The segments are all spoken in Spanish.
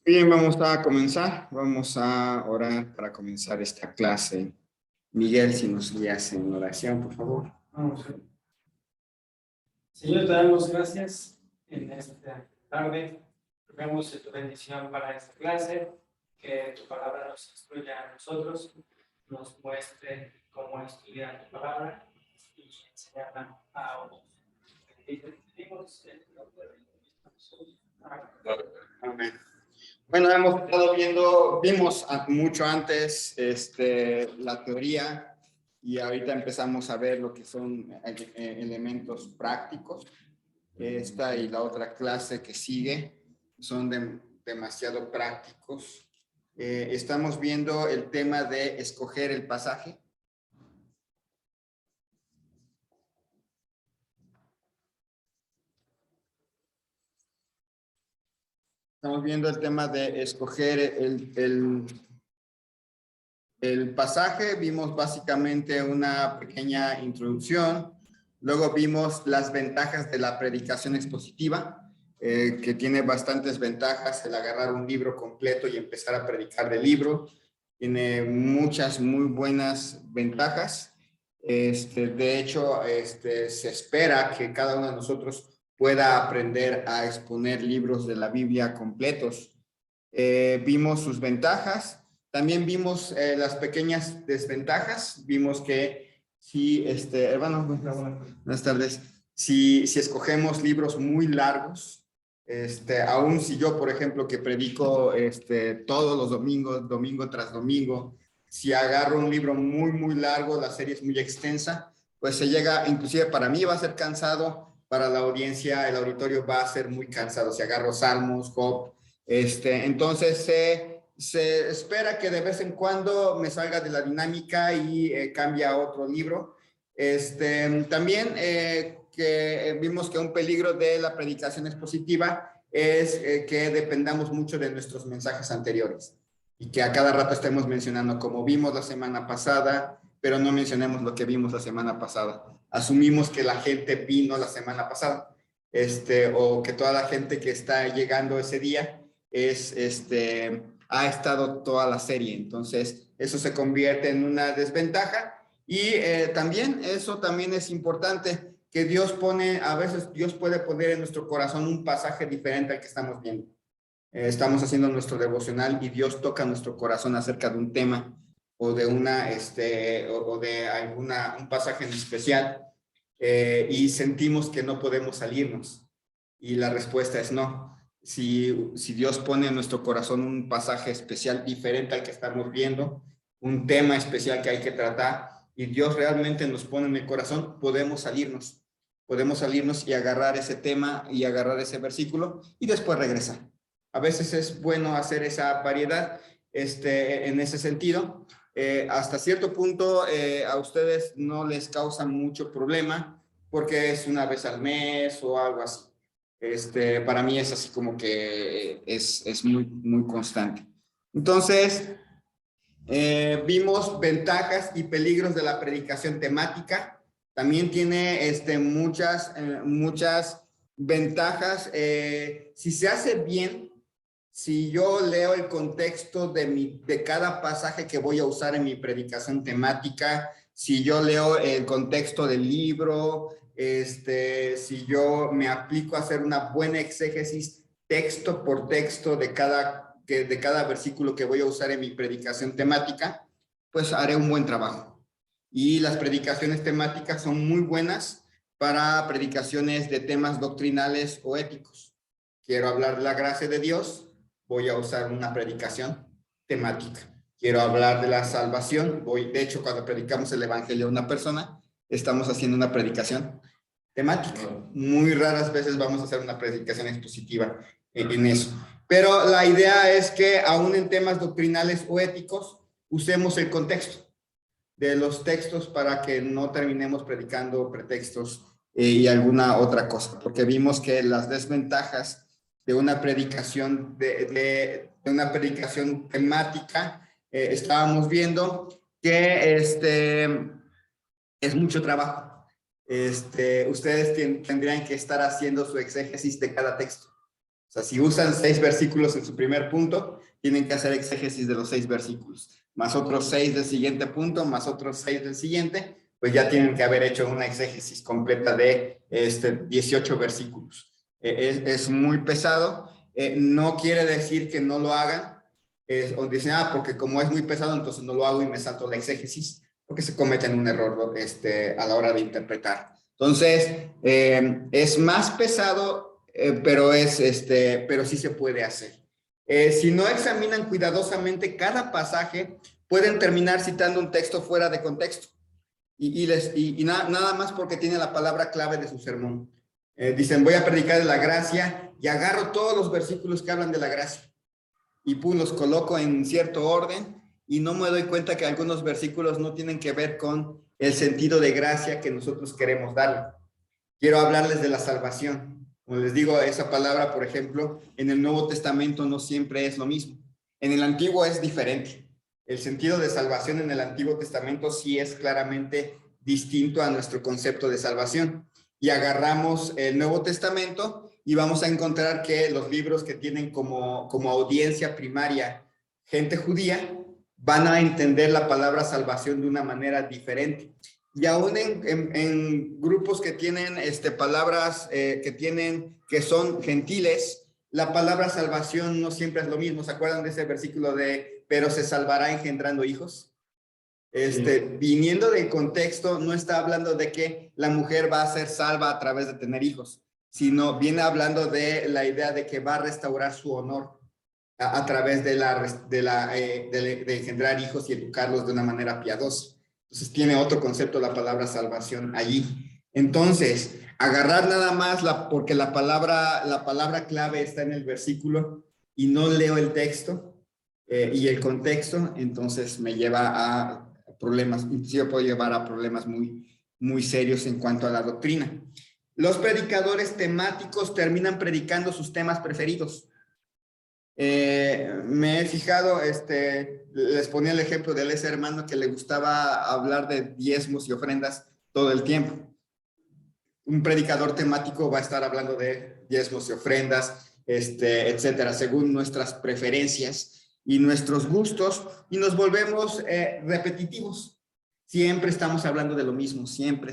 Bien, vamos a comenzar. Vamos a orar para comenzar esta clase. Miguel, si nos guías en oración, por favor. Vamos. Señor, te damos gracias en esta tarde. Vemos tu bendición para esta clase, que tu palabra nos instruya a nosotros, nos muestre cómo estudiar tu palabra y enseñarla a otros. Pedimos en el nombre de Jesús. Amén. Bueno, hemos estado vimos mucho antes la teoría y ahorita empezamos a ver lo que son elementos prácticos. Esta y la otra clase que sigue son demasiado prácticos. Estamos viendo el tema de escoger el pasaje. Estamos viendo el tema de escoger el pasaje. Vimos básicamente una pequeña introducción. Luego vimos las ventajas de la predicación expositiva, que tiene bastantes ventajas el agarrar un libro completo y empezar a predicar del libro. Tiene muchas muy buenas ventajas. De hecho, se espera que cada uno de nosotros pueda aprender a exponer libros de la Biblia completos. Vimos sus ventajas, también vimos las pequeñas desventajas. Vimos que si, hermano, buenas tardes, si escogemos libros muy largos, aún si yo, por ejemplo, que predico todos los domingos, domingo tras domingo, si agarro un libro muy largo, la serie es muy extensa, pues se llega, inclusive para mí va a ser cansado, para la audiencia, el auditorio va a ser muy cansado. Si agarro Salmos, Job, entonces se espera que de vez en cuando me salga de la dinámica y cambie a otro libro. También que vimos que un peligro de la predicación expositiva es que dependamos mucho de nuestros mensajes anteriores y que a cada rato estemos mencionando como vimos la semana pasada, pero no mencionemos lo que vimos la semana pasada. Asumimos que la gente vino la semana pasada, o que toda la gente que está llegando ese día ha estado toda la serie. Entonces, eso se convierte en una desventaja y también eso también es importante, que Dios pone, a veces Dios puede poner en nuestro corazón un pasaje diferente al que estamos viendo. Estamos haciendo nuestro devocional y Dios toca nuestro corazón acerca de un tema o de o de un pasaje en especial, y sentimos que no podemos salirnos. Y la respuesta es no. Si Dios pone en nuestro corazón un pasaje especial diferente al que estamos viendo, un tema especial que hay que tratar, y Dios realmente nos pone en el corazón, podemos salirnos y agarrar ese tema y agarrar ese versículo y después regresar. A veces es bueno hacer esa variedad en ese sentido. Hasta cierto punto a ustedes no les causa mucho problema porque es una vez al mes o algo así. Para mí es así como que es muy constante. Entonces, vimos ventajas y peligros de la predicación temática. También tiene muchas ventajas. Si se hace bien, si yo leo el contexto de cada pasaje que voy a usar en mi predicación temática, si yo leo el contexto del libro, si yo me aplico a hacer una buena exégesis texto por texto de cada versículo que voy a usar en mi predicación temática, pues haré un buen trabajo. Y las predicaciones temáticas son muy buenas para predicaciones de temas doctrinales o éticos. Quiero hablar de la gracia de Dios, voy a usar una predicación temática. Quiero hablar de la salvación, de hecho, cuando predicamos el evangelio a una persona, estamos haciendo una predicación temática. Muy raras veces vamos a hacer una predicación expositiva en eso. Pero la idea es que aún en temas doctrinales o éticos, usemos el contexto de los textos para que no terminemos predicando pretextos y alguna otra cosa, porque vimos que las desventajas de una predicación de una predicación temática, estábamos viendo que es mucho trabajo. Ustedes tendrían que estar haciendo su exégesis de cada texto. O sea, si usan 6 versículos en su primer punto, tienen que hacer exégesis de los 6 versículos, más otros 6 del siguiente punto, más otros 6 del siguiente, pues ya tienen que haber hecho una exégesis completa de 18 versículos. Es muy pesado. No quiere decir que no lo hagan, o dicen, porque como es muy pesado, entonces no lo hago y me salto la exégesis, porque se cometen un error a la hora de interpretar. Entonces, es más pesado, pero sí se puede hacer. Si no examinan cuidadosamente cada pasaje, pueden terminar citando un texto fuera de contexto. Nada más porque tiene la palabra clave de su sermón. Dicen, voy a predicar de la gracia y agarro todos los versículos que hablan de la gracia y los coloco en cierto orden y no me doy cuenta que algunos versículos no tienen que ver con el sentido de gracia que nosotros queremos darle. Quiero hablarles de la salvación. Como les digo, esa palabra, por ejemplo, en el Nuevo Testamento no siempre es lo mismo. En el Antiguo es diferente. El sentido de salvación en el Antiguo Testamento sí es claramente distinto a nuestro concepto de salvación. Y agarramos el Nuevo Testamento y vamos a encontrar que los libros que tienen como audiencia primaria gente judía van a entender la palabra salvación de una manera diferente. Y aún en grupos que tienen palabras que son gentiles, la palabra salvación no siempre es lo mismo. ¿Se acuerdan de ese versículo de pero se salvará engendrando hijos? Viniendo del contexto, no está hablando de que la mujer va a ser salva a través de tener hijos, sino viene hablando de la idea de que va a restaurar su honor a través de engendrar hijos y educarlos de una manera piadosa. Entonces tiene otro concepto la palabra salvación allí. Entonces, agarrar nada más porque la palabra clave está en el versículo y no leo el texto y el contexto, entonces me lleva a problemas, inclusive puede llevar a problemas muy, muy serios en cuanto a la doctrina. Los predicadores temáticos terminan predicando sus temas preferidos. Me he fijado, les ponía el ejemplo de ese hermano que le gustaba hablar de diezmos y ofrendas todo el tiempo. Un predicador temático va a estar hablando de diezmos y ofrendas, etcétera, según nuestras preferencias y nuestros gustos, y nos volvemos repetitivos. Siempre estamos hablando de lo mismo, siempre.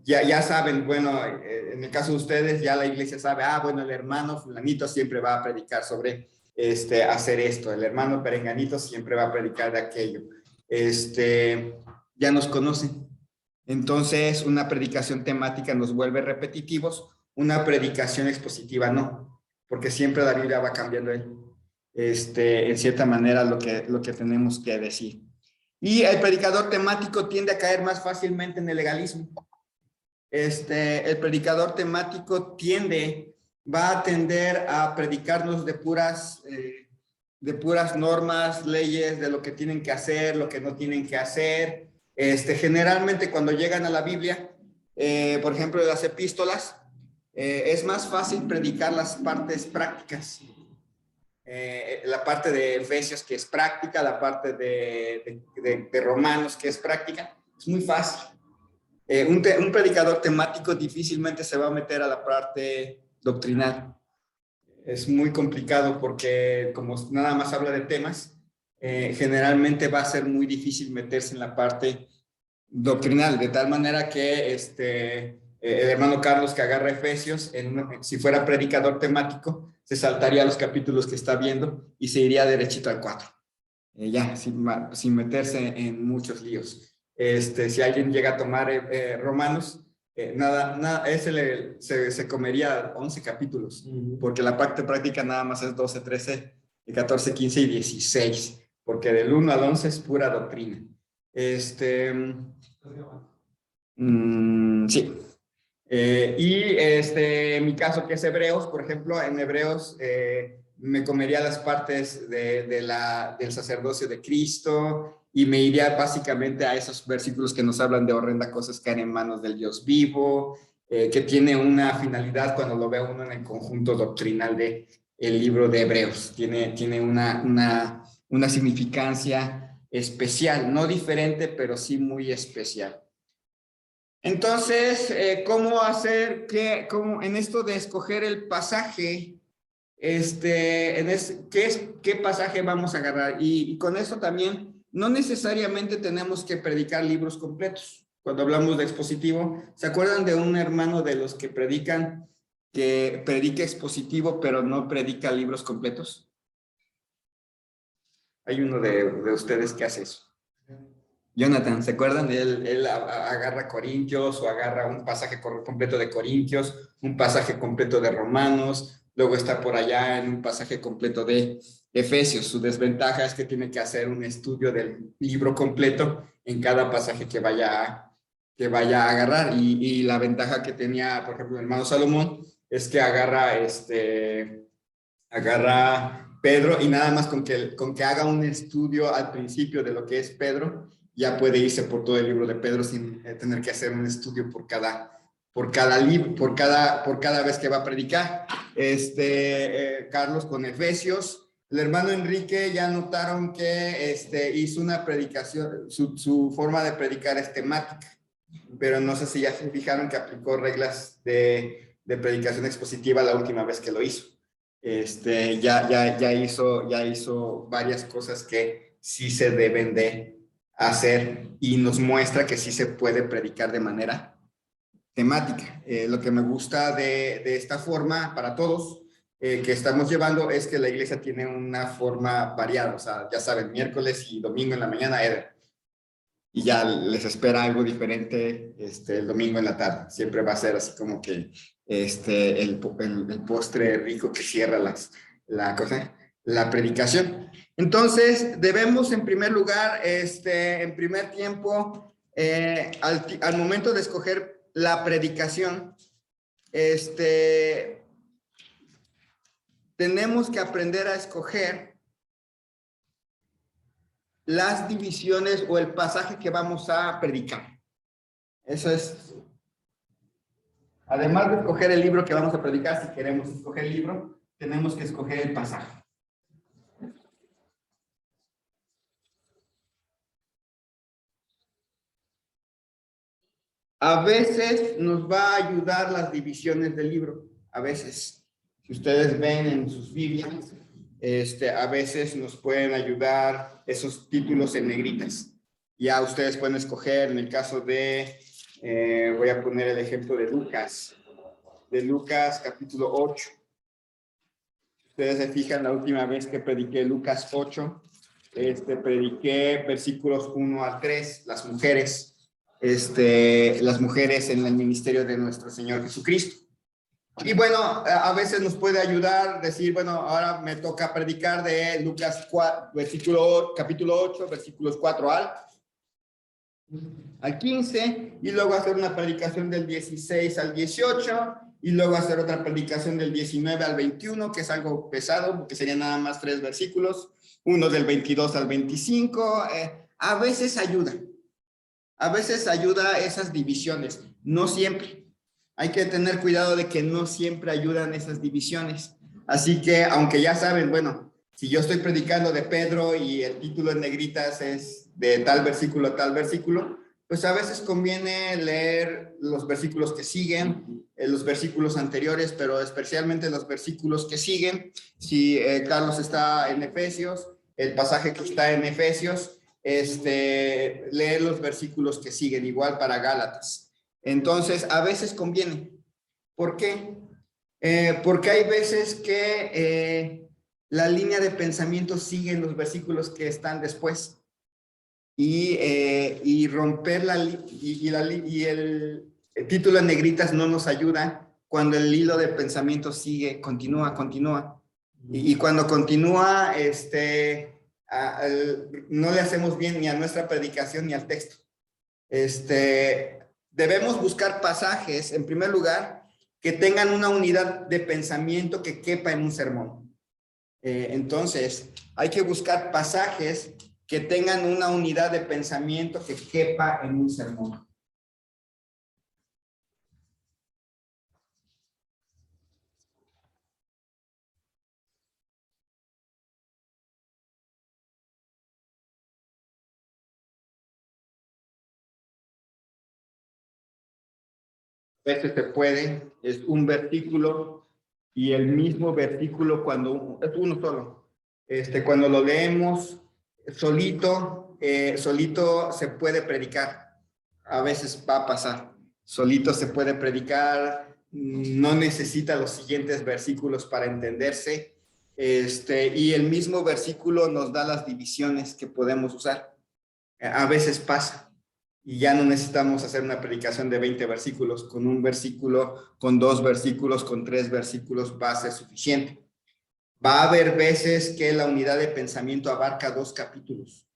Ya saben, bueno, en el caso de ustedes, ya la iglesia sabe, bueno, el hermano fulanito siempre va a predicar sobre hacer esto, el hermano perenganito siempre va a predicar de aquello. Ya nos conocen. Entonces, una predicación temática nos vuelve repetitivos, una predicación expositiva no, porque siempre la Biblia va cambiando en cierta manera lo que tenemos que decir. Y el predicador temático tiende a caer más fácilmente en el legalismo. El predicador temático va a tender a predicarnos de puras normas, leyes, de lo que tienen que hacer, lo que no tienen que hacer. Generalmente cuando llegan a la Biblia, por ejemplo, de las epístolas, es más fácil predicar las partes prácticas. La parte de Efesios que es práctica, la parte de Romanos que es práctica, es muy fácil. Un predicador temático difícilmente se va a meter a la parte doctrinal. Es muy complicado porque como nada más habla de temas, generalmente va a ser muy difícil meterse en la parte doctrinal, de tal manera que el hermano Carlos que agarra Efesios, si fuera predicador temático, se saltaría los capítulos que está viendo y se iría derechito al 4. Ya, sin meterse en muchos líos. Si alguien llega a tomar Romanos, se comería 11 capítulos, porque la parte práctica nada más es 12, 13, 14, 15 y 16, porque del 1 al 11 es pura doctrina. Sí. En mi caso, que es Hebreos, por ejemplo, en Hebreos me comería las partes del sacerdocio de Cristo y me iría básicamente a esos versículos que nos hablan de horrenda cosas caen en manos del Dios vivo, que tiene una finalidad cuando lo ve uno en el conjunto doctrinal del libro de Hebreos. Tiene una significancia especial, no diferente, pero sí muy especial. Entonces, ¿cómo hacer que, cómo, en esto de escoger el pasaje, qué pasaje vamos a agarrar? Y con esto también, no necesariamente tenemos que predicar libros completos. Cuando hablamos de expositivo, ¿se acuerdan de un hermano de los que predican, que predica expositivo, pero no predica libros completos? Hay uno de ustedes que hace eso. Jonathan, ¿se acuerdan? Él agarra Corintios o agarra un pasaje completo de Corintios, un pasaje completo de Romanos, luego está por allá en un pasaje completo de Efesios. Su desventaja es que tiene que hacer un estudio del libro completo en cada pasaje que vaya a agarrar. Y la ventaja que tenía, por ejemplo, el hermano Salomón es que agarra Pedro y nada más con que haga un estudio al principio de lo que es Pedro, ya puede irse por todo el libro de Pedro sin tener que hacer un estudio por cada libro, por cada vez que va a predicar. Carlos con Efesios. El hermano Enrique ya notaron que hizo una predicación, su forma de predicar es temática, pero no sé si ya se fijaron que aplicó reglas de predicación expositiva la última vez que lo hizo. Ya hizo varias cosas que sí se deben de hacer y nos muestra que sí se puede predicar de manera temática. Lo que me gusta de esta forma para todos que estamos llevando es que la iglesia tiene una forma variada, o sea, ya saben, miércoles y domingo en la mañana era y ya les espera algo diferente el domingo en la tarde. Siempre va a ser así como que el postre rico que cierra la predicación. Entonces, debemos en primer lugar, en primer tiempo, al momento de escoger la predicación, tenemos que aprender a escoger las divisiones o el pasaje que vamos a predicar. Eso es, además de escoger el libro que vamos a predicar, si queremos escoger el libro, tenemos que escoger el pasaje. A veces nos va a ayudar las divisiones del libro, a veces. Si ustedes ven en sus Biblias, a veces nos pueden ayudar esos títulos en negritas. Ya ustedes pueden escoger, en el caso de, voy a poner el ejemplo de Lucas capítulo 8. Ustedes se fijan, la última vez que prediqué Lucas 8, prediqué versículos 1 al 3, las mujeres en el ministerio de nuestro Señor Jesucristo. Y bueno, a veces nos puede ayudar decir, bueno, ahora me toca predicar de Lucas 4, capítulo 8, versículos 4 al 15, y luego hacer una predicación del 16 al 18, y luego hacer otra predicación del 19 al 21, que es algo pesado, porque serían nada más 3 versículos, uno del 22 al 25, a veces ayuda esas divisiones, no siempre. Hay que tener cuidado de que no siempre ayudan esas divisiones. Así que, aunque ya saben, bueno, si yo estoy predicando de Pedro y el título en negritas es de tal versículo a tal versículo, pues a veces conviene leer los versículos que siguen, los versículos anteriores, pero especialmente los versículos que siguen. Si Carlos está en Efesios, el pasaje que está en Efesios, leer los versículos que siguen, igual para Gálatas. Entonces, a veces conviene. ¿Por qué? Porque hay veces que la línea de pensamiento sigue en los versículos que están después y romper el título en negritas no nos ayuda cuando el hilo de pensamiento sigue, continúa. Y cuando continúa, no le hacemos bien ni a nuestra predicación ni al texto. Debemos buscar pasajes, en primer lugar, que tengan una unidad de pensamiento que quepa en un sermón. Entonces, hay que buscar pasajes que tengan una unidad de pensamiento que quepa en un sermón. veces se puede, es un versículo y el mismo versículo cuando, es uno solo. Cuando lo leemos solito, solito se puede predicar. A veces va a pasar. Solito se puede predicar, no necesita los siguientes versículos para entenderse. Y el mismo versículo nos da las divisiones que podemos usar. A veces pasa. Y ya no necesitamos hacer una predicación de 20 versículos. Con un versículo, con 2 versículos, con 3 versículos va a ser suficiente. Va a haber veces que la unidad de pensamiento abarca 2 capítulos.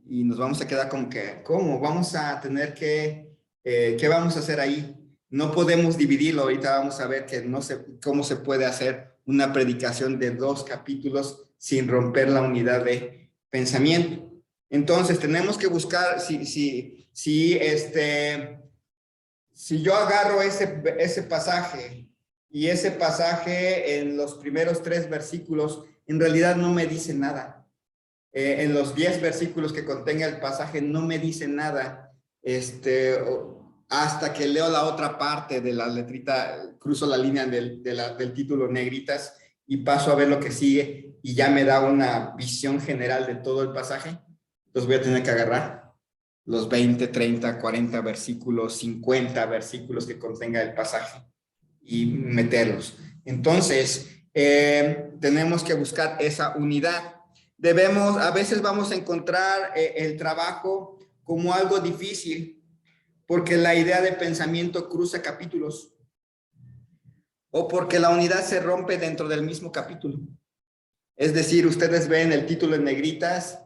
Y nos vamos a quedar como que, ¿cómo? Vamos a tener que, ¿qué vamos a hacer ahí? No podemos dividirlo. Ahorita vamos a ver que no sé cómo se puede hacer una predicación de 2 capítulos sin romper la unidad de pensamiento. Entonces, tenemos que buscar, si yo agarro ese pasaje y ese pasaje en los primeros 3 versículos, en realidad no me dice nada. En los 10 versículos que contenga el pasaje no me dice nada. Hasta que leo la otra parte de la letrita, cruzo la línea del título negritas y paso a ver lo que sigue y ya me da una visión general de todo el pasaje. Entonces voy a tener que agarrar los 20, 30, 40 versículos, 50 versículos que contenga el pasaje y meterlos. Entonces, tenemos que buscar esa unidad. A veces vamos a encontrar el trabajo como algo difícil, porque la idea de pensamiento cruza capítulos, o porque la unidad se rompe dentro del mismo capítulo. Es decir, ustedes ven el título en negritas,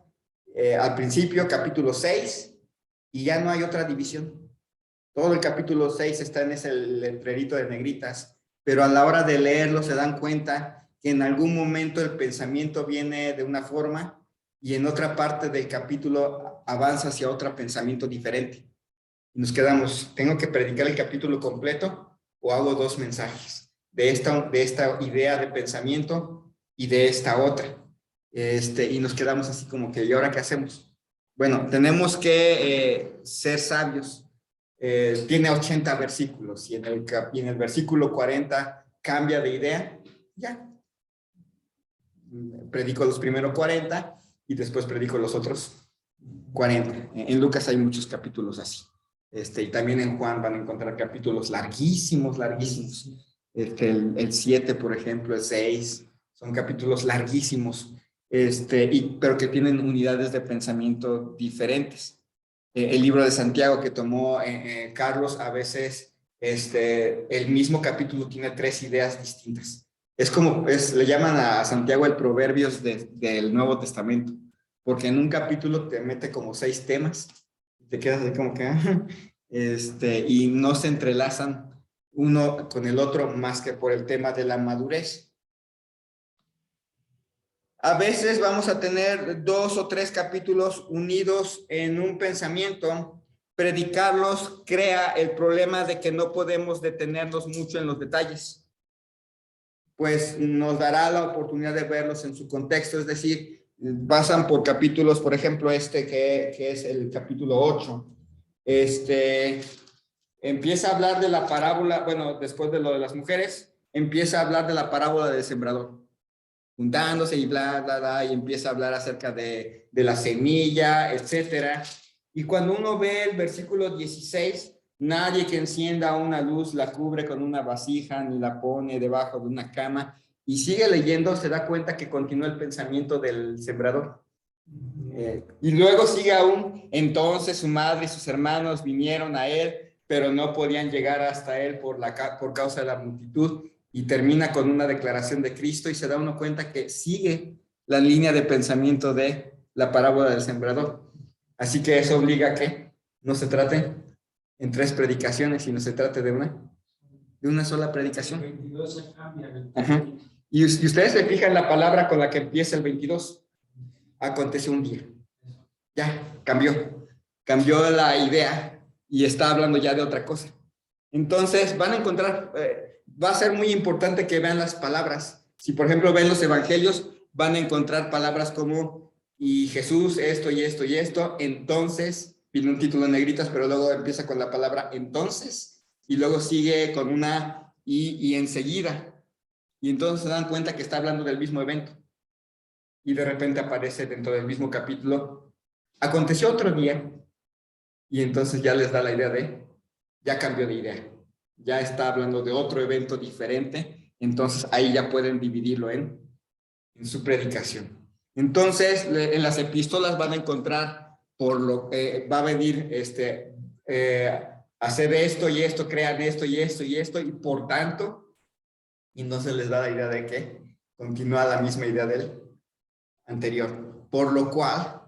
al principio, capítulo 6, y ya no hay otra división. Todo el capítulo 6 está en ese letrerito de negritas, pero a la hora de leerlo se dan cuenta que en algún momento el pensamiento viene de una forma y en otra parte del capítulo avanza hacia otro pensamiento diferente. Y nos quedamos, ¿tengo que predicar el capítulo completo o hago 2 mensajes de esta idea de pensamiento y de esta otra? Y nos quedamos así como que, ¿y ahora qué hacemos? Bueno, tenemos que ser sabios. Tiene 80 versículos y en el versículo 40 cambia de idea, ya. Predico los primeros 40 y después predico los otros 40. En Lucas hay muchos capítulos así. Y también en Juan van a encontrar capítulos larguísimos, larguísimos. El 7, por ejemplo, el 6, son capítulos larguísimos, pero que tienen unidades de pensamiento diferentes. El libro de Santiago que tomó Carlos, a veces el mismo capítulo tiene 3 ideas distintas. Le llaman a Santiago el Proverbios del Nuevo Testamento, porque en un capítulo te mete como 6 temas, te quedas así como que, y no se entrelazan uno con el otro más que por el tema de la madurez. A veces vamos a tener 2 o 3 capítulos unidos en un pensamiento. Predicarlos crea el problema de que no podemos detenernos mucho en los detalles, pues nos dará la oportunidad de verlos en su contexto, es decir, pasan por capítulos, por ejemplo, que es el capítulo 8. Empieza a hablar de la parábola, bueno, después de lo de las mujeres, empieza a hablar de la parábola del sembrador, juntándose y bla, bla, bla, y empieza a hablar acerca de la semilla, etcétera. Y cuando uno ve el versículo 16, nadie que encienda una luz la cubre con una vasija ni la pone debajo de una cama, y sigue leyendo, se da cuenta que continúa el pensamiento del sembrador. Y luego sigue aún, entonces su madre y sus hermanos vinieron a él, pero no podían llegar hasta él por causa de la multitud, y termina con una declaración de Cristo, y se da uno cuenta que sigue la línea de pensamiento de la parábola del sembrador. Así que eso obliga a que no se trate en 3 predicaciones, sino se trate de una sola predicación. 22 cambia. Ajá. Y ustedes se fijan la palabra con la que empieza el 22. Aconteció un día. Ya, cambió la idea y está hablando ya de otra cosa. Entonces van a encontrar, va a ser muy importante que vean las palabras. Si por ejemplo ven los evangelios, van a encontrar palabras como, y Jesús esto y esto y esto, entonces, viene un título en negritas, pero luego empieza con la palabra entonces, y luego sigue con una y enseguida. Y entonces se dan cuenta que está hablando del mismo evento. Y de repente aparece dentro del mismo capítulo, aconteció otro día, y entonces ya les da la idea de, ya cambió de idea, ya está hablando de otro evento diferente, entonces ahí ya pueden dividirlo en su predicación. Entonces, en las epístolas van a encontrar, por lo que va a venir, hacer esto y esto, crean esto y esto y esto, y por tanto, y no se les da la idea de que continúa la misma idea del anterior. Por lo cual,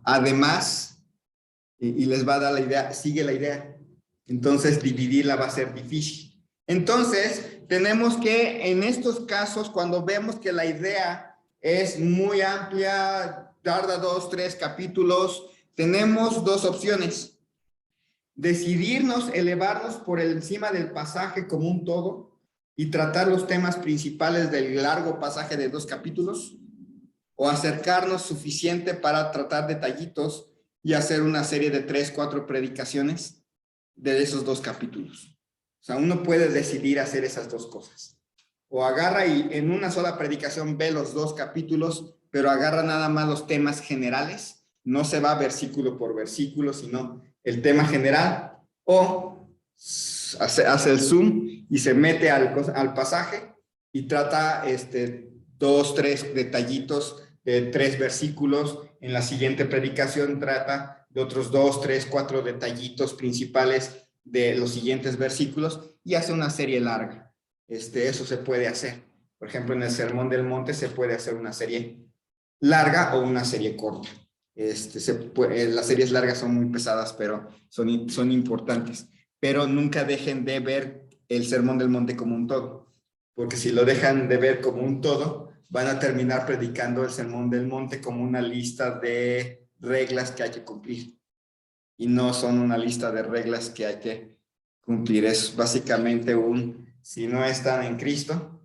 además, y les va a dar la idea, sigue la idea. Entonces, dividirla va a ser difícil. Entonces, tenemos que, en estos casos, cuando vemos que la idea es muy amplia, tarda 2, 3 capítulos, tenemos dos opciones. Decidirnos, elevarnos por encima del pasaje como un todo y tratar los temas principales del largo pasaje de 2 capítulos, o acercarnos suficiente para tratar detallitos y hacer una serie de 3, 4 predicaciones de esos 2 capítulos. O sea, uno puede decidir hacer esas dos cosas. O agarra y en una sola predicación ve los 2 capítulos, pero agarra nada más los temas generales, no se va versículo por versículo, sino el tema general, o hace el zoom y se mete al pasaje y trata 2, 3 detallitos de 3 versículos. En la siguiente predicación trata de otros 2, 3, 4 detallitos principales de los siguientes versículos y hace una serie larga. Eso se puede hacer. Por ejemplo, en el Sermón del Monte se puede hacer una serie larga o una serie corta. Las series largas son muy pesadas, pero son importantes. Pero nunca dejen de ver el Sermón del Monte como un todo, porque si lo dejan de ver como un todo, van a terminar predicando el Sermón del Monte como una lista de reglas que hay que cumplir. Y no son una lista de reglas que hay que cumplir. Es básicamente si no están en Cristo,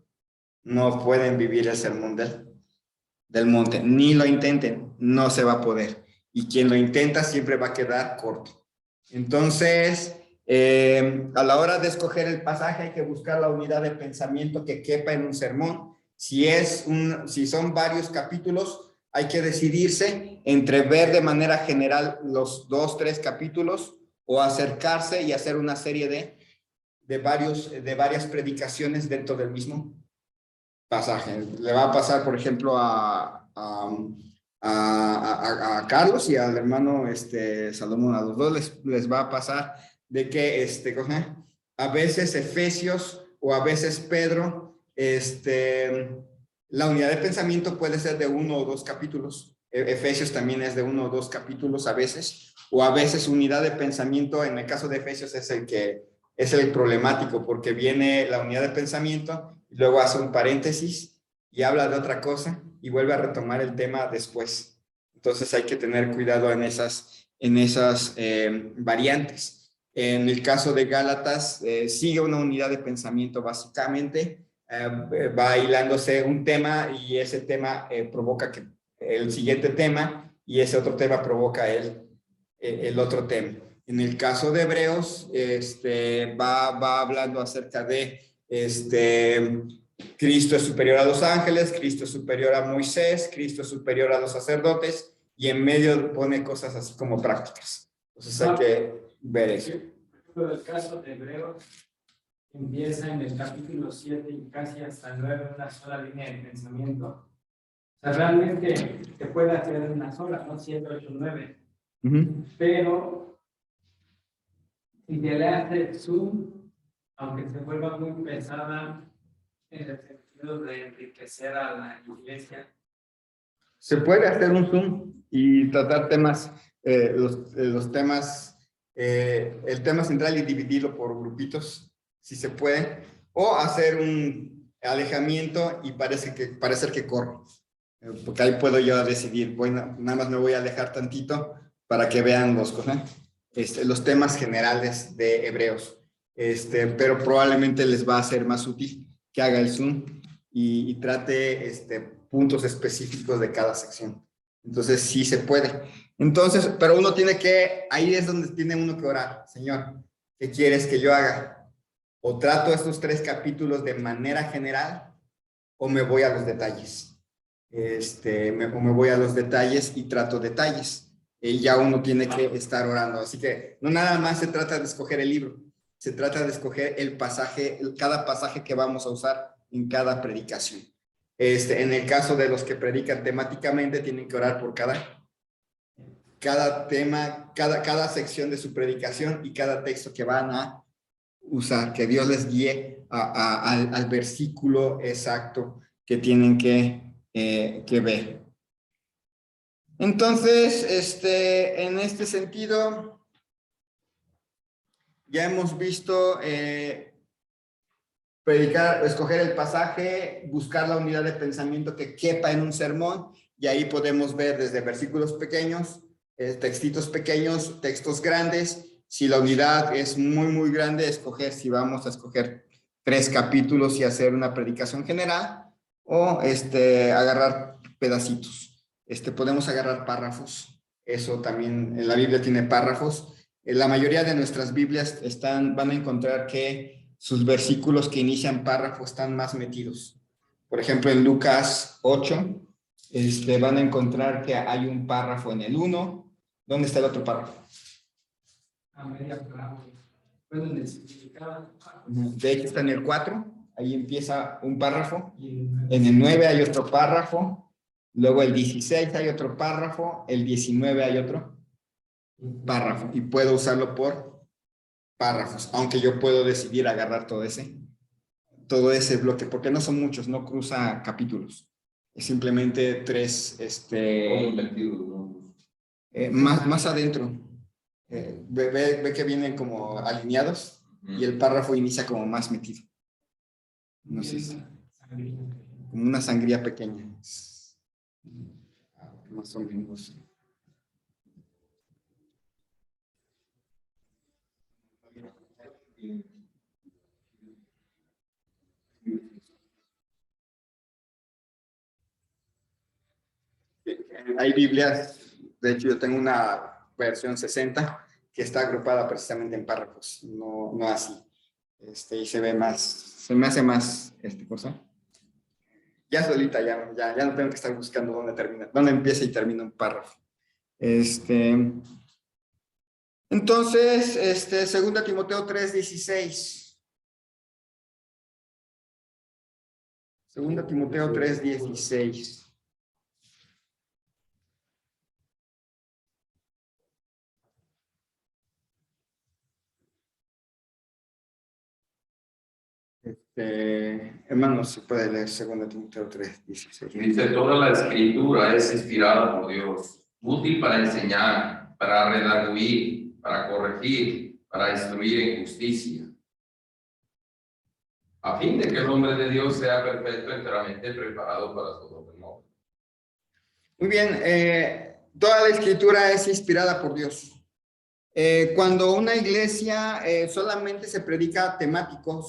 no pueden vivir el Sermón del Monte. Ni lo intenten, no se va a poder. Y quien lo intenta siempre va a quedar corto. Entonces, a la hora de escoger el pasaje hay que buscar la unidad de pensamiento que quepa en un sermón. Si son varios capítulos, hay que decidirse entre ver de manera general los 2, 3 capítulos o acercarse y hacer una serie de varias predicaciones dentro del mismo pasaje. Le va a pasar, por ejemplo, a Carlos y al hermano Salomón, a los dos les va a pasar de que a veces Efesios o a veces Pedro, la unidad de pensamiento puede ser de 1 o 2 capítulos. Efesios también es de 1 o 2 capítulos a veces, o a veces unidad de pensamiento, en el caso de Efesios es el problemático, porque viene la unidad de pensamiento y luego hace un paréntesis y habla de otra cosa y vuelve a retomar el tema después. Entonces hay que tener cuidado en esas variantes. En el caso de Gálatas, sigue una unidad de pensamiento básicamente, va hilándose un tema y ese tema provoca el siguiente tema y ese otro tema provoca el otro tema. En el caso de Hebreos, va hablando acerca de Cristo es superior a los ángeles, Cristo es superior a Moisés, Cristo es superior a los sacerdotes, y en medio pone cosas así como prácticas. Entonces hay que ver eso. Por el caso de Hebreos, empieza en el capítulo 7 y casi hasta el 9 una sola línea de pensamiento. O sea, realmente se puede hacer una sola, ¿no? 7, 8, 9. Pero si te le hace zoom, aunque se vuelva muy pesada en el sentido de enriquecer a la iglesia. Se puede hacer un zoom y tratar temas, los temas, el tema central y dividirlo por grupitos, si se puede, o hacer un alejamiento y parecer que corre, porque ahí puedo yo decidir, nada más me voy a alejar tantito para que vean los temas generales de Hebreos, pero probablemente les va a ser más útil que haga el zoom y trate puntos específicos de cada sección. Entonces sí se puede. Entonces, pero ahí es donde tiene uno que orar, Señor, ¿Qué quieres que yo haga? ¿O trato estos 3 capítulos de manera general o me voy a los detalles? O me voy a los detalles y trato detalles. Y ya uno tiene que estar orando. Así que no nada más se trata de escoger el libro, se trata de escoger el pasaje, cada pasaje que vamos a usar en cada predicación. En el caso de los que predican temáticamente, tienen que orar por cada tema, cada sección de su predicación y cada texto que van a usar, que Dios les guíe al versículo exacto que tienen que ver. Entonces, en este sentido, ya hemos visto predicar, escoger el pasaje, buscar la unidad de pensamiento que quepa en un sermón, y ahí podemos ver desde versículos pequeños, textitos pequeños, textos grandes. Si la unidad es muy, muy grande, escoger si vamos a escoger 3 capítulos y hacer una predicación general, o agarrar pedacitos. Podemos agarrar párrafos. Eso también, en la Biblia tiene párrafos. En la mayoría de nuestras Biblias van a encontrar que sus versículos que inician párrafos están más metidos. Por ejemplo, en Lucas 8, van a encontrar que hay un párrafo en el 1. ¿Dónde está el otro párrafo? A media palabra. Bueno, en el significado. De hecho, está en el 4. Ahí empieza un párrafo. En el 9 hay otro párrafo. Luego el 16 hay otro párrafo. El 19 hay otro párrafo. Y puedo usarlo por párrafos. Aunque yo puedo decidir agarrar todo ese bloque. Porque no son muchos. No cruza capítulos. Es simplemente 3. Más adentro. Ve que vienen como alineados. Y el párrafo inicia como más metido. No sé si. Como una sangría pequeña. Más o menos. Hay Biblias, de hecho yo tengo una versión 60 que está agrupada precisamente en párrafos, no así. Y se ve más, se me hace más cosa. Ya solita, ya no tengo que estar buscando dónde empieza y termina un párrafo. Entonces, 2 Timoteo 3:16. 2 Timoteo 3:16. Hermanos, se puede leer 2 Timoteo 3:16. Dice, toda la escritura es inspirada por Dios, útil para enseñar, para redarguir, para corregir, para instruir en justicia, a fin de que el hombre de Dios sea perfecto, enteramente preparado para todo buen obra. Muy bien, toda la escritura es inspirada por Dios. Cuando una iglesia solamente se predica temático,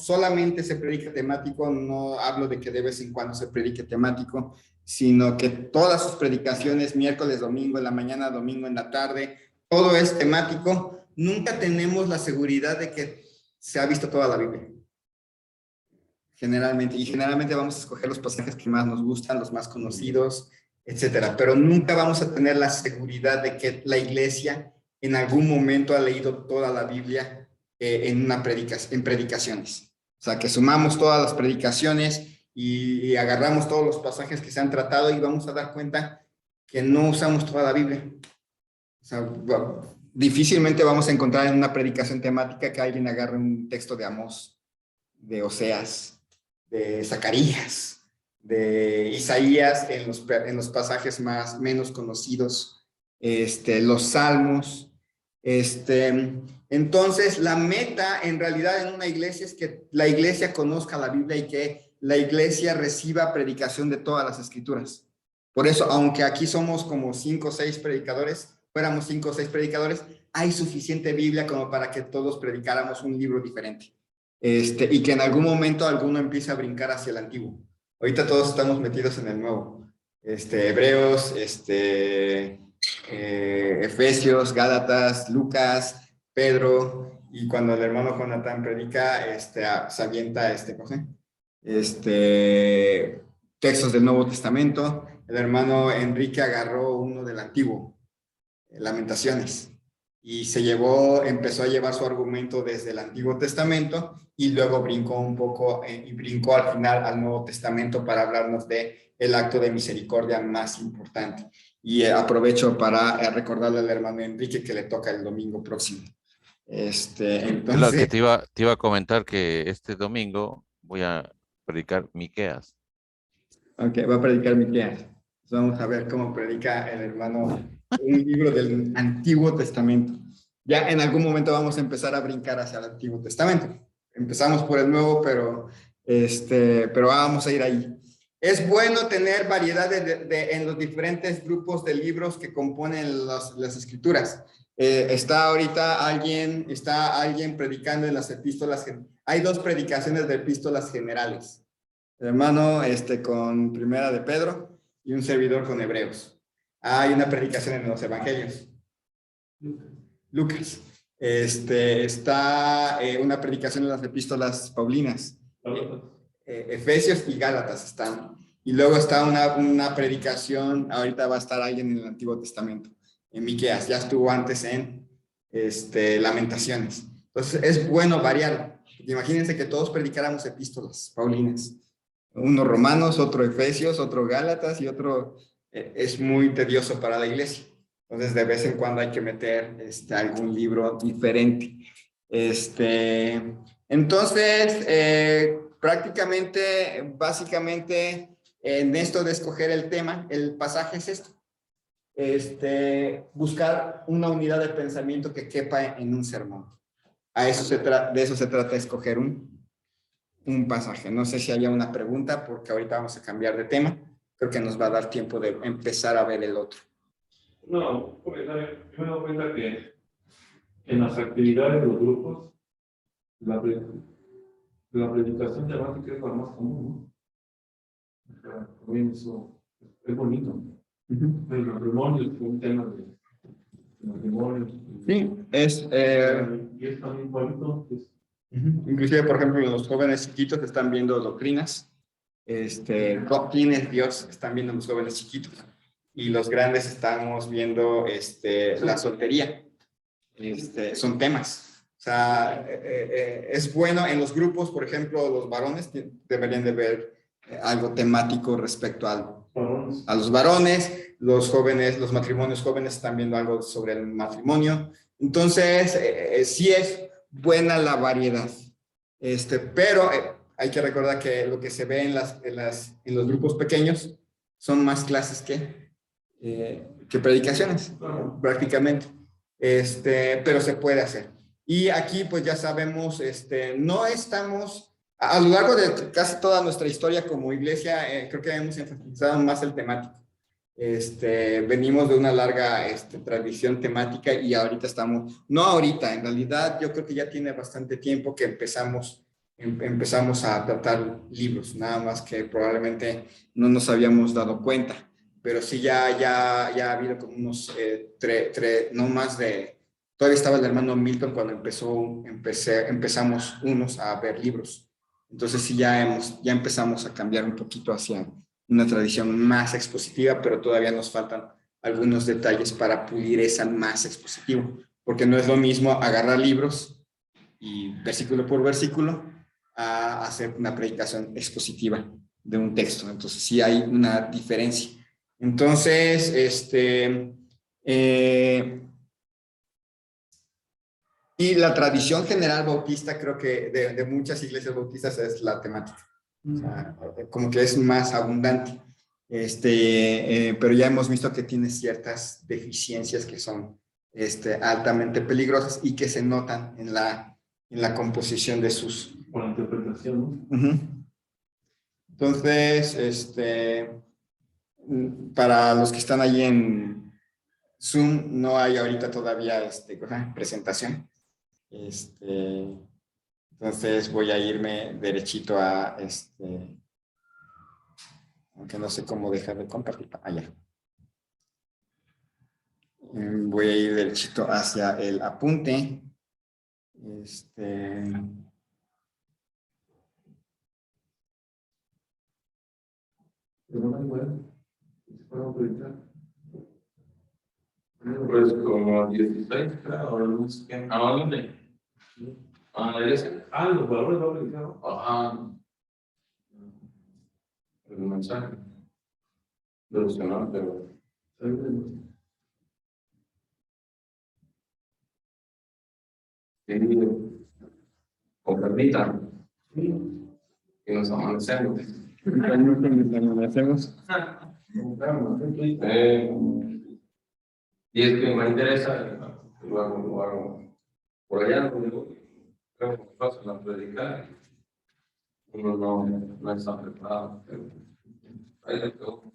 no hablo de que de vez en cuando se predique temático, sino que todas sus predicaciones, miércoles, domingo, en la mañana, domingo, en la tarde, todo es temático, nunca tenemos la seguridad de que se ha visto toda la Biblia. Generalmente vamos a escoger los pasajes que más nos gustan, los más conocidos, etcétera, pero nunca vamos a tener la seguridad de que la iglesia en algún momento ha leído toda la Biblia en predicaciones. O sea, que sumamos todas las predicaciones y agarramos todos los pasajes que se han tratado y vamos a dar cuenta que no usamos toda la Biblia. O sea, difícilmente vamos a encontrar en una predicación temática que alguien agarre un texto de Amós, de Oseas, de Zacarías, de Isaías en los pasajes menos conocidos, los salmos. Entonces, la meta en realidad en una iglesia es que la iglesia conozca la Biblia y que la iglesia reciba predicación de todas las escrituras. Por eso, aunque aquí somos como 5 o 6 predicadores, fuéramos 5 o 6 predicadores, hay suficiente Biblia como para que todos predicáramos un libro diferente. Y que en algún momento alguno empiece a brincar hacia el antiguo. Ahorita todos estamos metidos en el nuevo. Hebreos, Efesios, Gálatas, Lucas, Pedro, y cuando el hermano Jonathan predica, se avienta, ¿cómo textos del Nuevo Testamento. El hermano Enrique agarró uno del Antiguo, Lamentaciones, y empezó a llevar su argumento desde el Antiguo Testamento y luego brincó un poco y brincó al final al Nuevo Testamento para hablarnos de el acto de misericordia más importante. Y aprovecho para recordarle al hermano Enrique que le toca el domingo próximo. Claro, que Entonces, te iba a comentar que este domingo voy a predicar Miqueas. ok, va a predicar Miqueas. Vamos a ver cómo predica el hermano un libro del Antiguo Testamento. Ya en algún momento vamos a empezar a brincar hacia el Antiguo Testamento. Empezamos por el Nuevo, pero vamos a ir ahí. Es bueno tener variedad en los diferentes grupos de libros que componen las escrituras. Está alguien predicando en las epístolas. Hay 2 predicaciones de epístolas generales. El hermano con Primera de Pedro y un servidor con Hebreos. Hay una predicación en los Evangelios. Lucas. Está una predicación en las epístolas paulinas. Efesios y Gálatas están. Y luego está una predicación, ahorita va a estar alguien en el Antiguo Testamento, en Miqueas, ya estuvo antes en Lamentaciones. Entonces es bueno variar. Imagínense que todos predicáramos epístolas paulinas. Uno Romanos, otro Efesios, otro Gálatas y otro es muy tedioso para la iglesia. Entonces de vez en cuando hay que meter algún libro diferente. Entonces, básicamente, en esto de escoger el tema, el pasaje es esto. Buscar una unidad de pensamiento que quepa en un sermón. De eso se trata escoger un pasaje. No sé si haya una pregunta, porque ahorita vamos a cambiar de tema. Creo que nos va a dar tiempo de empezar a ver el otro. No, pues, yo me he dado cuenta que en las actividades de los grupos, la predicación temática es la más común, ¿no? También eso es bonito. El matrimonio es un tema de matrimonio. Sí, y es también bonito. Inclusive, por ejemplo, los jóvenes chiquitos están viendo doctrinas. ¿Quién es Dios? Están viendo los jóvenes chiquitos. Y los grandes estamos viendo la soltería. Son temas. O sea, es bueno en los grupos, por ejemplo, los varones deberían de ver algo temático respecto a los varones, los jóvenes, los matrimonios jóvenes están viendo algo sobre el matrimonio. Entonces, sí es buena la variedad. Pero hay que recordar que lo que se ve en los grupos pequeños son más clases que predicaciones, prácticamente. Pero se puede hacer. Y aquí, pues ya sabemos, no estamos, a lo largo de casi toda nuestra historia como iglesia, creo que hemos enfatizado más el temático. Venimos de una larga tradición temática y ahorita no ahorita, en realidad yo creo que ya tiene bastante tiempo que empezamos a tratar libros, nada más que probablemente no nos habíamos dado cuenta, pero sí ya ha habido como unos no más de, todavía estaba el hermano Milton cuando empezamos unos a ver libros, entonces sí ya empezamos a cambiar un poquito hacia una tradición más expositiva, pero todavía nos faltan algunos detalles para pulir esa más expositiva, porque no es lo mismo agarrar libros y versículo por versículo a hacer una predicación expositiva de un texto. Entonces sí hay una diferencia. Entonces, y la tradición general bautista, creo que de muchas iglesias bautistas es la temática. O sea, como que es más abundante. Pero ya hemos visto que tiene ciertas deficiencias que son altamente peligrosas y que se notan en la composición de sus... Con la interpretación, ¿no? Entonces, para los que están allí en Zoom, no hay ahorita todavía presentación. Entonces voy a irme derechito a aunque no sé cómo dejar de compartir. Allá. Voy a ir derechito hacia el apunte Pero no hay bueno. ¿Puedo predicar? Pues como 16, creo, o algunos que... ¿A dónde? ¿A la iglesia? Los valores no predicaron. Ajá. El mensaje. Devocional, pero... Sí, con permita. Y nos amanecemos. Y es que me interesa, lo hago por allá, creo que pasa la predicar. Uno no está preparado, pero hay de todo.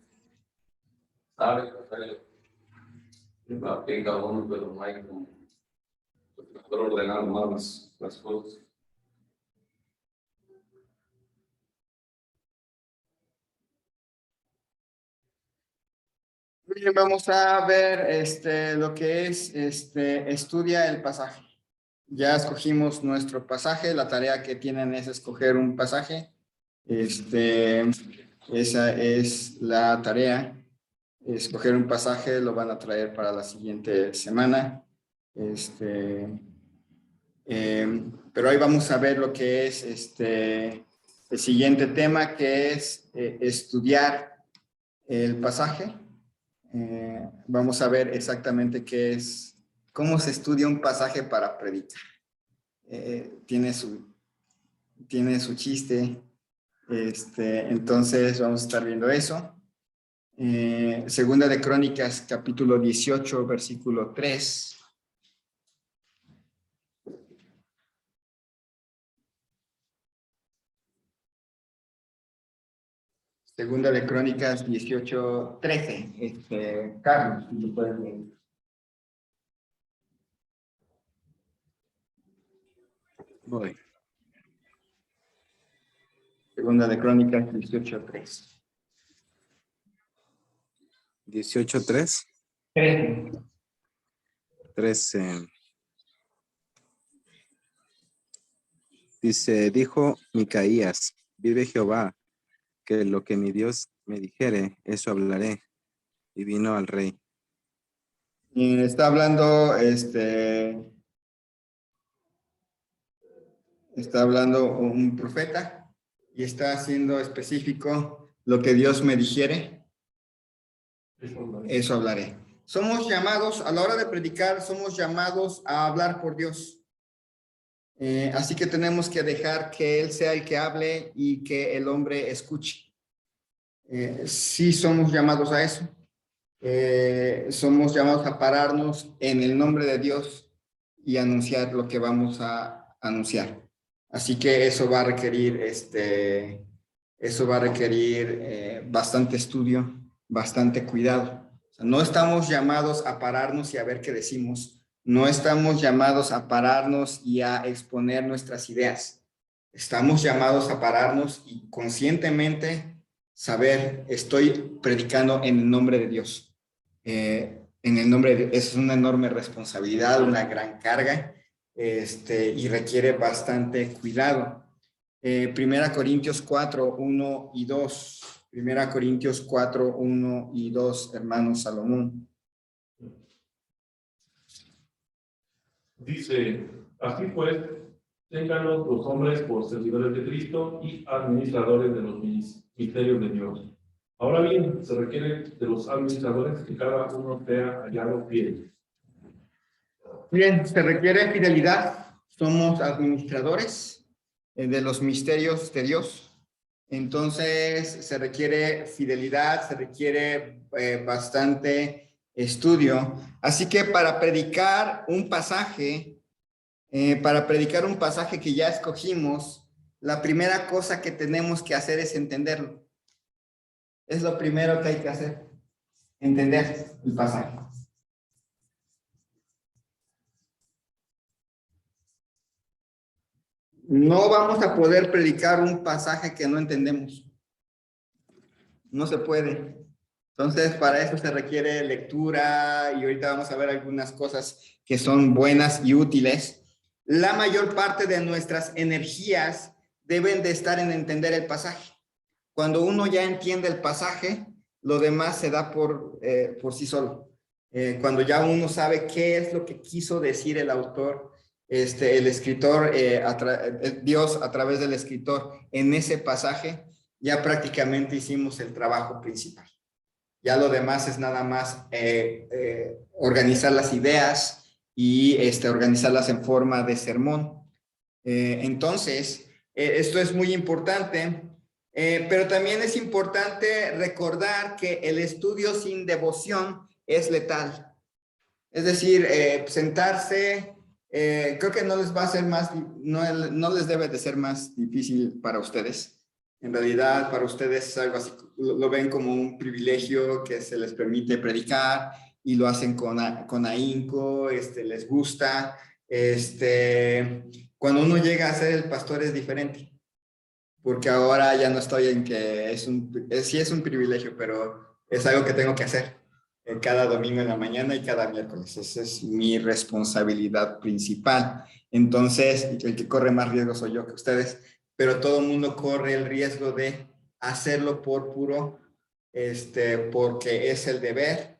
Sabe, lo aplica uno, pero no hay como mejor ordenar más las cosas. Bien, vamos a ver lo que es estudia el pasaje. Ya escogimos nuestro pasaje, la tarea que tienen es escoger un pasaje. Esa es la tarea. Escoger un pasaje, lo van a traer para la siguiente semana. Pero hoy vamos a ver lo que es el siguiente tema, que es estudiar el pasaje. Vamos a ver exactamente qué es, cómo se estudia un pasaje para predicar. Tiene su chiste. Entonces vamos a estar viendo eso. Segunda de Crónicas, capítulo 18, versículo 3. Segunda de Crónicas 18, 13. Carlos, si lo pueden leer. Voy. Segunda de Crónicas 18, 3. 18:3. 13. Dice, dijo Micaías, vive Jehová, que lo que mi Dios me dijere, eso hablaré. Y vino al rey. Y está hablando, un profeta y está haciendo específico lo que Dios me dijere, eso hablaré. Somos llamados, a la hora de predicar, somos llamados a hablar por Dios. Así que tenemos que dejar que Él sea el que hable y que el hombre escuche. Sí somos llamados a eso. Somos llamados a pararnos en el nombre de Dios y anunciar lo que vamos a anunciar. Así que eso va a requerir, bastante estudio, bastante cuidado. O sea, no estamos llamados a pararnos y a ver qué decimos. No estamos llamados a pararnos y a exponer nuestras ideas. Estamos llamados a pararnos y conscientemente saber, estoy predicando en el nombre de Dios. En el nombre de Dios es una enorme responsabilidad, una gran carga, y requiere bastante cuidado. 1 Corintios 4, 1 y 2. 1 Corintios 4, 1 y 2, hermano Salomón. Dice, así pues, ténganlos los hombres por servidores de Cristo y administradores de los misterios de Dios. Ahora bien, se requiere de los administradores que cada uno sea hallado fiel. Bien, se requiere fidelidad. Somos administradores de los misterios de Dios. Entonces, se requiere fidelidad, se requiere bastante estudio. Así que para predicar un pasaje que ya escogimos, la primera cosa que tenemos que hacer es entenderlo. Es lo primero que hay que hacer, entender el pasaje. No vamos a poder predicar un pasaje que no entendemos. No se puede. Entonces, para eso se requiere lectura y ahorita vamos a ver algunas cosas que son buenas y útiles. la mayor parte de nuestras energías deben de estar en entender el pasaje. Cuando uno ya entiende el pasaje, lo demás se da por sí solo. Cuando ya uno sabe qué es lo que quiso decir el autor, el escritor, Dios a través del escritor en ese pasaje, ya prácticamente hicimos el trabajo principal. Ya lo demás es nada más organizar las ideas y organizarlas en forma de sermón. Entonces, esto es muy importante, pero también es importante recordar que el estudio sin devoción es letal. Es decir, sentarse, creo que no les va a ser más, no les debe de ser más difícil para ustedes. En realidad, para ustedes es algo así, lo ven como un privilegio que se les permite predicar y lo hacen con ahínco, les gusta. Cuando uno llega a ser el pastor es diferente, porque ahora ya no estoy en que sí es un privilegio, pero es algo que tengo que hacer cada domingo en la mañana y cada miércoles. Esa es mi responsabilidad principal. Entonces, el que corre más riesgo soy yo que ustedes, pero todo el mundo corre el riesgo de hacerlo por puro, porque es el deber,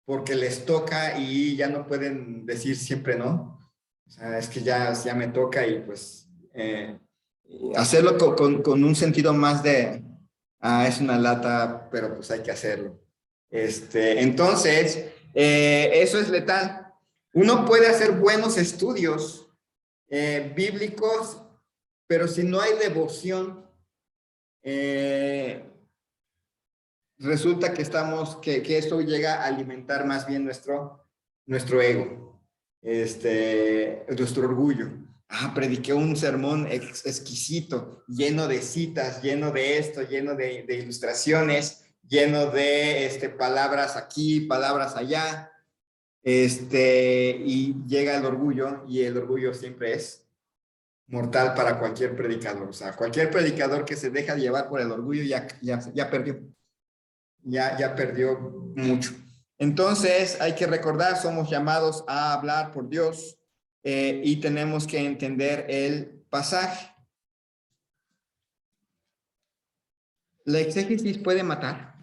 porque les toca y ya no pueden decir siempre no. O sea, es que ya me toca y pues hacerlo con un sentido más de, es una lata, pero pues hay que hacerlo. Entonces, eso es letal. Uno puede hacer buenos estudios bíblicos, pero si no hay devoción, resulta que esto llega a alimentar más bien nuestro ego, nuestro orgullo. Prediqué un sermón exquisito, lleno de citas, lleno de esto, lleno de ilustraciones, lleno de palabras aquí, palabras allá, y llega el orgullo, y el orgullo siempre es mortal para cualquier predicador. O sea, cualquier predicador que se deja llevar por el orgullo ya perdió. Ya perdió mucho. Entonces, hay que recordar, somos llamados a hablar por Dios y tenemos que entender el pasaje. ¿La exégesis puede matar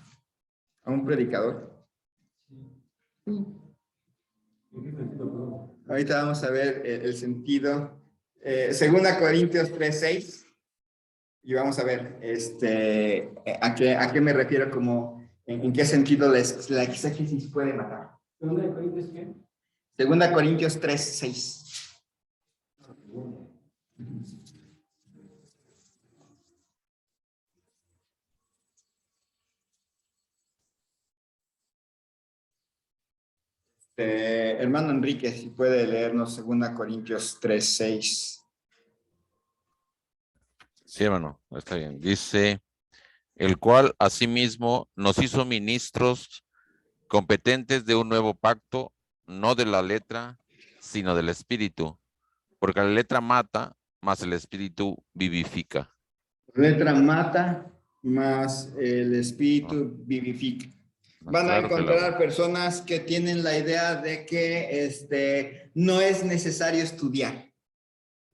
a un predicador? Ahorita vamos a ver el sentido. 2 Corintios 3:6. Y vamos a ver a qué me refiero, como en qué sentido la exégesis puede matar. ¿2 Corintios qué? 2 Corintios 3:6. Hermano Enrique, si puede leernos 2 Corintios 3:6. Sí, hermano, está bien. Dice, el cual asimismo nos hizo ministros competentes de un nuevo pacto, no de la letra, sino del espíritu, porque la letra mata, mas el espíritu vivifica. Letra mata, más el espíritu vivifica. Van a encontrar personas que tienen la idea de que no es necesario estudiar.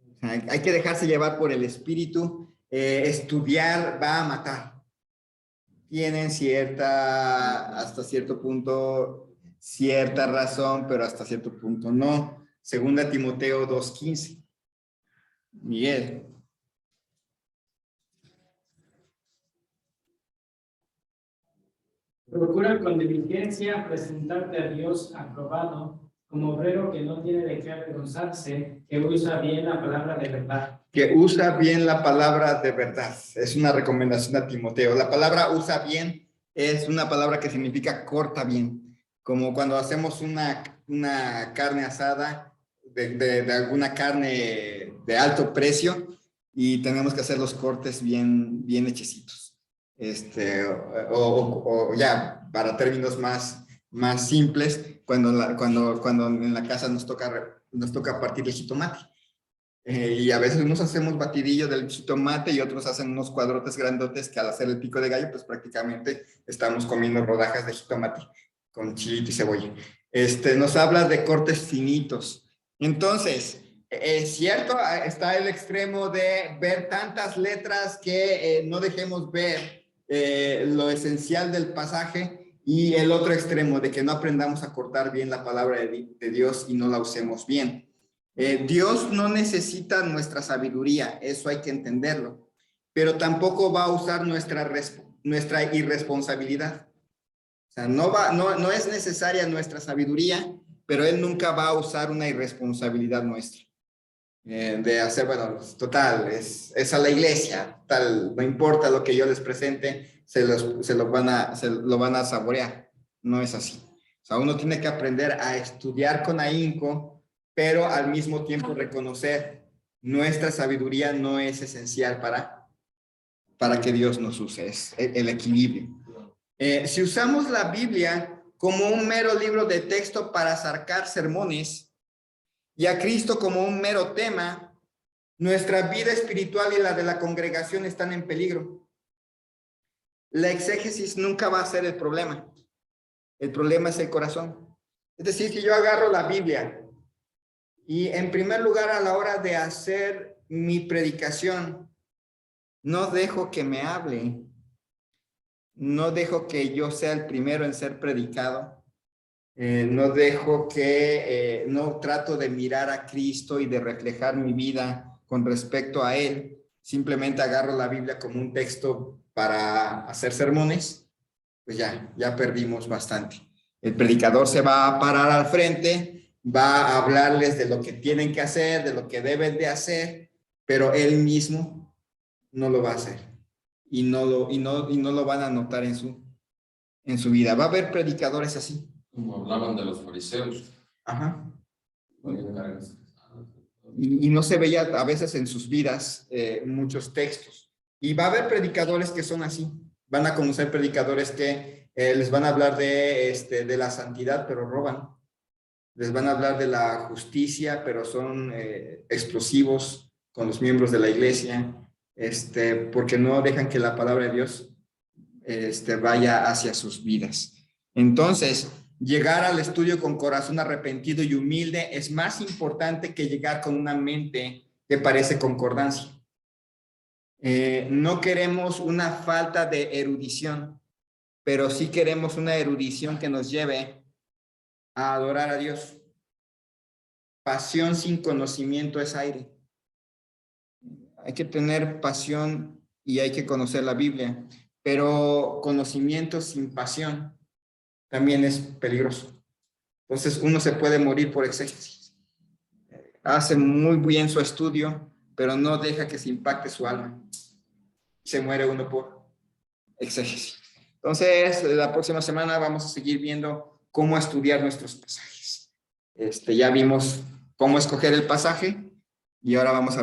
O sea, hay que dejarse llevar por el espíritu. Estudiar va a matar. Tienen hasta cierto punto, cierta razón, pero hasta cierto punto no. 2 Timoteo 2:15. Miguel. Procura con diligencia presentarte a Dios aprobado, como obrero que no tiene de qué avergonzarse, que usa bien la palabra de verdad. Que usa bien la palabra de verdad. Es una recomendación a Timoteo. La palabra usa bien es una palabra que significa corta bien. Como cuando hacemos una carne asada de alguna carne de alto precio y tenemos que hacer los cortes bien hechecitos. O ya, para términos más simples, cuando en la casa nos toca partir el jitomate. Y a veces unos hacemos batidillo del jitomate y otros hacen unos cuadrotes grandotes que al hacer el pico de gallo, pues prácticamente estamos comiendo rodajas de jitomate con chilito y cebolla. Nos habla de cortes finitos. Entonces, Es cierto, está el extremo de ver tantas letras que no dejemos ver lo esencial del pasaje, y el otro extremo de que no aprendamos a cortar bien la palabra de Dios y no la usemos bien. Dios no necesita nuestra sabiduría, eso hay que entenderlo, pero tampoco va a usar nuestra irresponsabilidad. O sea, no es necesaria nuestra sabiduría, pero Él nunca va a usar una irresponsabilidad nuestra. De hacer, bueno, total, es a la iglesia, tal, no importa lo que yo les presente, se lo van a saborear. No es así. O sea, uno tiene que aprender a estudiar con ahínco, pero al mismo tiempo reconocer nuestra sabiduría no es esencial para que Dios nos use, es el equilibrio. Si usamos la Biblia como un mero libro de texto para sacar sermones, y a Cristo como un mero tema, nuestra vida espiritual y la de la congregación están en peligro. La exégesis nunca va a ser el problema. El problema es el corazón. Es decir, que yo agarro la Biblia y en primer lugar a la hora de hacer mi predicación, no dejo que me hable. No dejo que yo sea el primero en ser predicado. No dejo que, no trato de mirar a Cristo y de reflejar mi vida con respecto a Él. Simplemente agarro la Biblia como un texto para hacer sermones. Pues ya perdimos bastante. El predicador se va a parar al frente, va a hablarles de lo que tienen que hacer, de lo que deben de hacer, pero él mismo no lo va a hacer. Y no lo van a notar en su vida. Va a haber predicadores así. Como hablaban de los fariseos. Ajá. Y no se veía a veces en sus vidas muchos textos. Y va a haber predicadores que son así. Van a conocer predicadores que les van a hablar de la santidad, pero roban. Les van a hablar de la justicia, pero son explosivos con los miembros de la iglesia, porque no dejan que la palabra de Dios vaya hacia sus vidas. Entonces, llegar al estudio con corazón arrepentido y humilde es más importante que llegar con una mente que parece concordancia. No queremos una falta de erudición, pero sí queremos una erudición que nos lleve a adorar a Dios. Pasión sin conocimiento es aire. Hay que tener pasión y hay que conocer la Biblia, pero conocimiento sin pasión también es peligroso. Entonces uno se puede morir por exégesis. Hace muy bien su estudio, pero no deja que se impacte su alma. Se muere uno por exégesis. Entonces, la próxima semana vamos a seguir viendo cómo estudiar nuestros pasajes. Ya vimos cómo escoger el pasaje y ahora vamos a ver